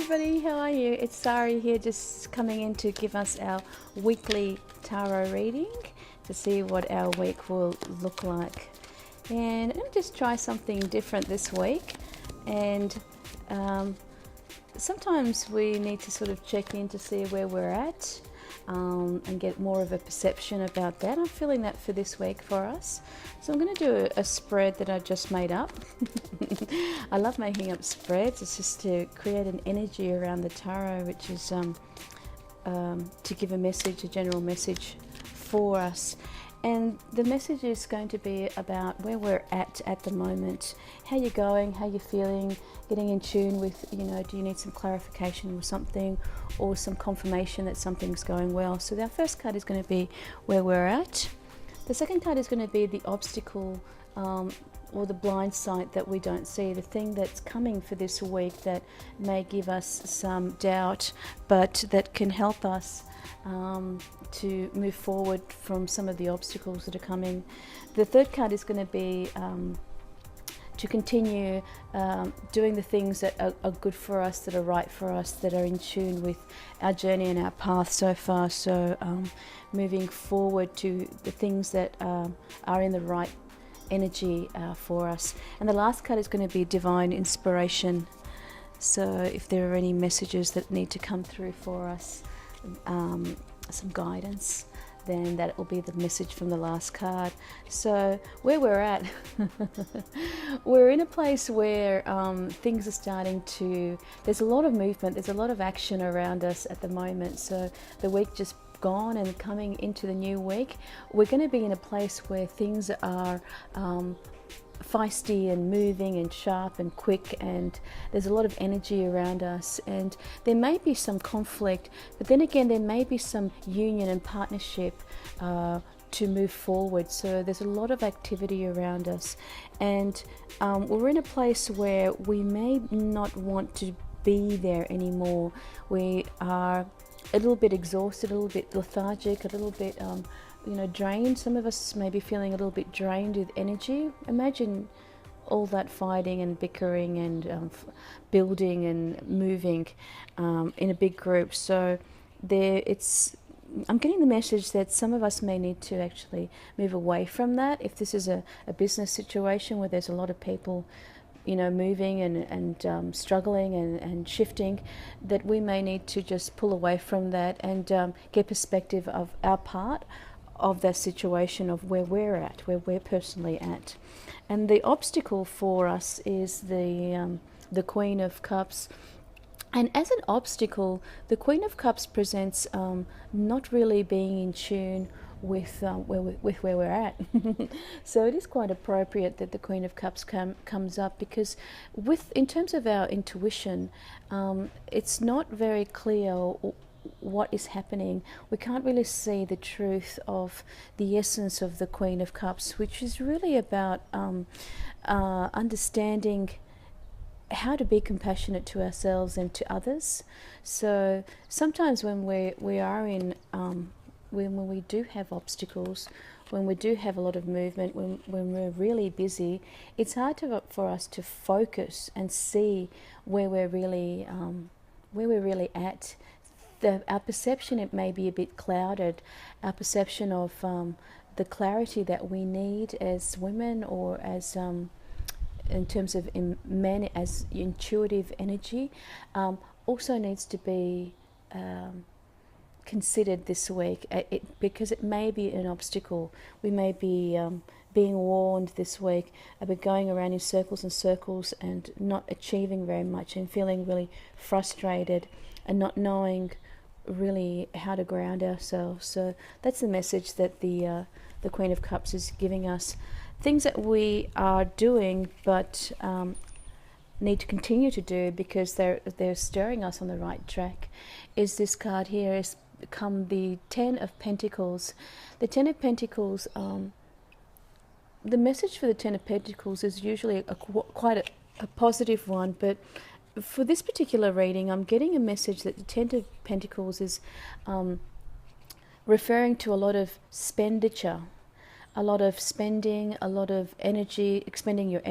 everybody, how are you? It's Sari here, just coming in to give us our weekly tarot reading to see what our week will look like. And I'm just try something different this week. And sometimes we need to sort of check in to see where we're at and get more of a perception about that. I'm feeling that for this week for us. So I'm going to do a spread that I just made up. I love making up spreads. It's just to create an energy around the tarot, which is to give a message, a general message for us. And the message is going to be about where we're at the moment, how you're going, how you're feeling, getting in tune with, do you need some clarification or something, or some confirmation that something's going well. So our first card is going to be where we're at. The second card is going to be the obstacle or the blind sight that we don't see, the thing that's coming for this week that may give us some doubt, but that can help us to move forward from some of the obstacles that are coming. The third card is going to be to continue doing the things that are good for us, that are right for us, that are in tune with our journey and our path so far. So moving forward to the things that are in the right energy for us. And the last card is going to be divine inspiration. So if there are any messages that need to come through for us, some guidance, then that will be the message from the last card. So where we're at, we're in a place where things are starting to, there's a lot of movement, there's a lot of action around us at the moment. So the week just gone and coming into the new week, we're going to be in a place where things are feisty and moving and sharp and quick, and there's a lot of energy around us, and there may be some conflict, but then again there may be some union and partnership to move forward. So there's a lot of activity around us, and we're in a place where we may not want to be there anymore. We are a little bit exhausted, a little bit lethargic, a little bit drained. Some of us may be feeling a little bit drained with energy. Imagine all that fighting and bickering and building and moving in a big group. So I'm getting the message that some of us may need to actually move away from that. If this is a business situation where there's a lot of people moving and struggling and shifting, that we may need to just pull away from that and get perspective of our part of that situation, of where we're at, where we're personally at. And the obstacle for us is the Queen of Cups. And as an obstacle, the Queen of Cups presents not really being in tune with where we're at. So it is quite appropriate that the Queen of Cups comes up, because in terms of our intuition, it's not very clear what is happening. We can't really see the truth of the essence of the Queen of Cups, which is really about understanding how to be compassionate to ourselves and to others. So sometimes when we are in when we do have obstacles, when we do have a lot of movement, when we're really busy, it's hard for us to focus and see where we're really at. Our perception, it may be a bit clouded. Our perception of the clarity that we need as women, or as in terms of men, as intuitive energy, also needs to be considered this week, because it may be an obstacle. We may be being warned this week about going around in circles and circles and not achieving very much, and feeling really frustrated and not knowing really how to ground ourselves. So that's the message that the Queen of Cups is giving us. Things that we are doing, but need to continue to do because they're stirring us on the right track, is this card here. Is come the Ten of Pentacles. The Ten of Pentacles, the message for the Ten of Pentacles is usually quite a positive one, but for this particular reading, I'm getting a message that the Ten of Pentacles is referring to a lot of expenditure, a lot of spending, a lot of energy, expending your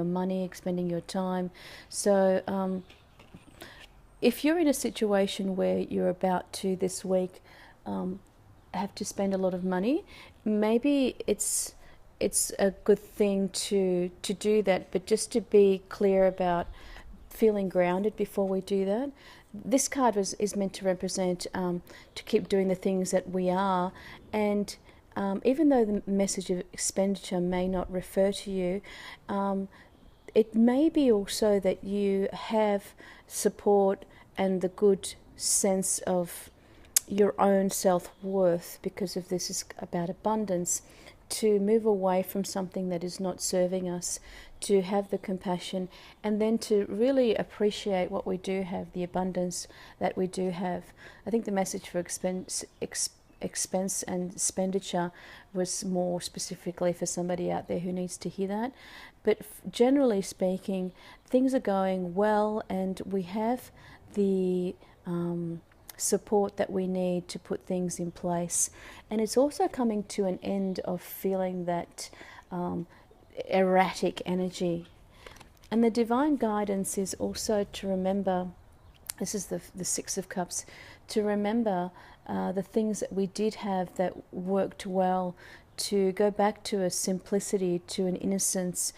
money, expending your time. So if you're in a situation where you're about to this week have to spend a lot of money, maybe it's a good thing to do that, but just to be clear about feeling grounded before we do that. This card is meant to represent to keep doing the things that we are, and even though the message of expenditure may not refer to you, it may be also that you have support and the good sense of your own self-worth, because of this is about abundance, to move away from something that is not serving us, to have the compassion, and then to really appreciate what we do have, the abundance that we do have. I think the message for expense and expenditure was more specifically for somebody out there who needs to hear that. But generally speaking, things are going well, and we have the support that we need to put things in place. And it's also coming to an end of feeling that erratic energy. And the divine guidance is also to remember, this is the Six of Cups, to remember the things that we did have that worked well, to go back to a simplicity, to an innocence,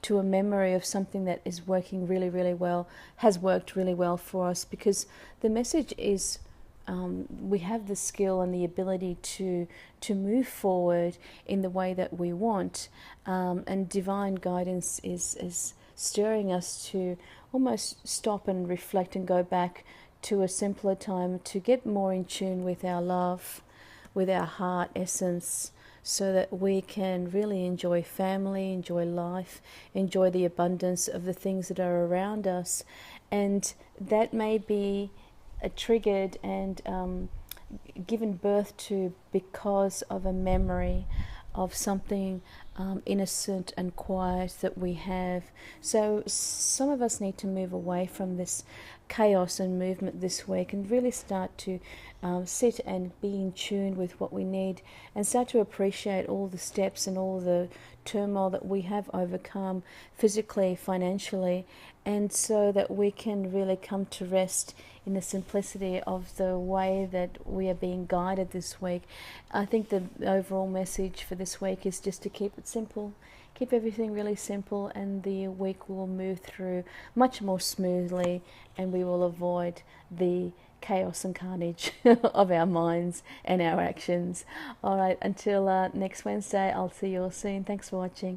to a memory of something that is working really, really well, has worked really well for us, because the message is we have the skill and the ability to move forward in the way that we want, and divine guidance is stirring us to almost stop and reflect and go back to a simpler time, to get more in tune with our love, with our heart essence, so that we can really enjoy family, enjoy life, enjoy the abundance of the things that are around us. And that may be triggered and given birth to because of a memory of something innocent and quiet that we have. So some of us need to move away from this chaos and movement this week and really start to sit and be in tune with what we need, and start to appreciate all the steps and all the turmoil that we have overcome physically, financially, and so that we can really come to rest in the simplicity of the way that we are being guided this week. I think the overall message for this week is just to keep it simple, keep everything really simple, and the week will move through much more smoothly, and we will avoid the chaos and carnage of our minds and our actions. All right, until next Wednesday, I'll see you all soon. Thanks for watching.